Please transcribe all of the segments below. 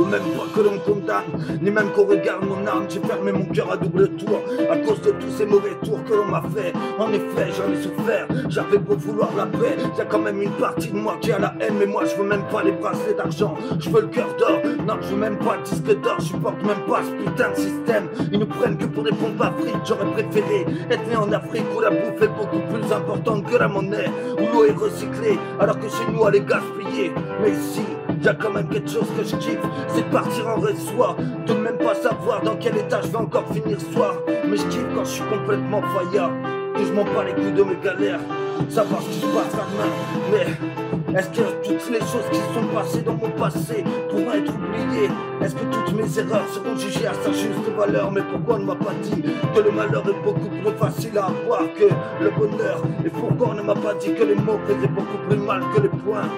veux même pas que l'on condamne, ni même qu'on regarde mon âme. J'ai fermé mon cœur à double tour à cause de tous ces mauvais tours que l'on m'a fait. En effet, j'en ai souffert, j'avais beau vouloir la paix, y'a quand même une partie de moi qui a la haine. Mais moi je veux même pas les bracelets d'argent, je veux le cœur d'or. Non, je veux même pas le disque d'or, je supporte même pas ce putain de système. Ils nous prennent que pour des pompes à frites. J'aurais préféré être né en Afrique où la bouffe est beaucoup plus importante que la monnaie, où l'eau est recyclée alors que chez nous elle est gaspillée. Mais ici, y'a quand même quelque chose que je kiffe, c'est de partir en reste-soi, de même pas savoir dans quel état je vais encore finir ce soir. Mais je kiffe quand je suis complètement faillard, que je m'en bats les couilles de mes galères, savoir ce qui se passe à demain. Mais est-ce que toutes les choses qui sont passées dans mon passé pourront être oubliées? Est-ce que toutes mes erreurs seront jugées à sa juste valeur? Mais pourquoi on ne m'a pas dit que le malheur est beaucoup plus facile à avoir que le bonheur? Et pourquoi on ne m'a pas dit que les mots faisaient beaucoup plus mal que les poings?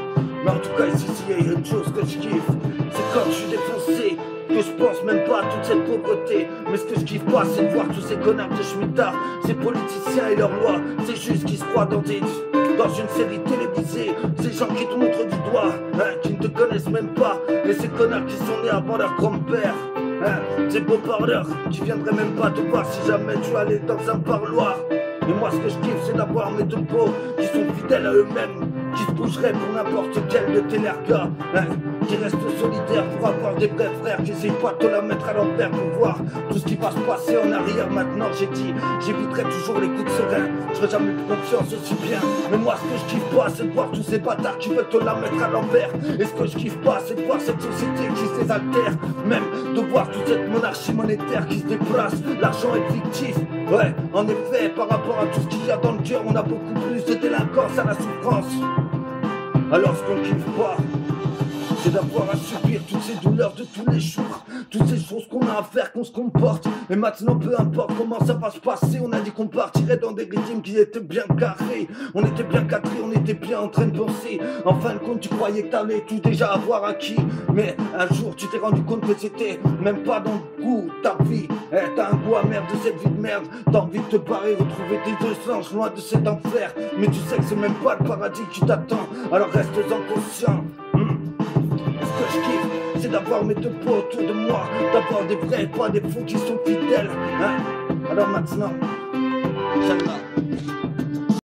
Mais en tout cas ici, il y a une chose que je kiffe, c'est quand je suis défoncé, que je pense même pas à toute cette pauvreté. Mais ce que je kiffe pas, c'est de voir tous ces connards de schmittards, ces politiciens et leurs lois, ces juges qui se croient dans une série télévisée, ces gens qui te montrent du doigt, qui ne te connaissent même pas, et ces connards qui sont nés avant leur grand-père, ces beaux parleurs qui viendraient même pas te voir si jamais tu allais dans un parloir. Et moi ce que je kiffe, c'est d'avoir mes deux pots qui sont fidèles à eux-mêmes, qui se bougeraient pour n'importe quel de tes lergas, qui restent solidaires pour avoir des vrais frères, qui essayent pas de te la mettre à l'envers pour voir tout ce qui va se passer en arrière. Maintenant j'ai dit, j'éviterai toujours les coups de serein, je ferai jamais plus confiance aussi bien. Mais moi ce que je kiffe pas, c'est de voir tous ces bâtards qui veulent te la mettre à l'envers. Et ce que je kiffe pas, c'est de voir cette société qui se désaltère, même de voir toute cette monarchie monétaire qui se déplace. L'argent est fictif, ouais, en effet, par rapport à tout ce qu'il y a dans le cœur, on a beaucoup plus de délinquance à la souffrance. Alors ce qu'on kiffe pas, c'est d'avoir à subir toutes ces douleurs de tous les jours, toutes ces choses qu'on a à faire, qu'on se comporte. Et maintenant peu importe comment ça va se passer, on a dit qu'on partirait dans des régimes qui étaient bien carrés. On était bien cadrés, on était bien en train de penser. En fin de compte tu croyais que t'allais tout déjà avoir acquis, mais un jour tu t'es rendu compte que c'était même pas dans le goût ta vie. T'as un goût amer de cette vie de merde, t'as envie de te barrer, retrouver tes deux singes loin de cet enfer. Mais tu sais que c'est même pas le paradis qui t'attend, alors reste-en conscient. Ce que je kiffe, c'est d'avoir mes deux poids autour de moi, d'avoir des vrais, pas des faux qui sont fidèles, Alors maintenant, Inch'Allah.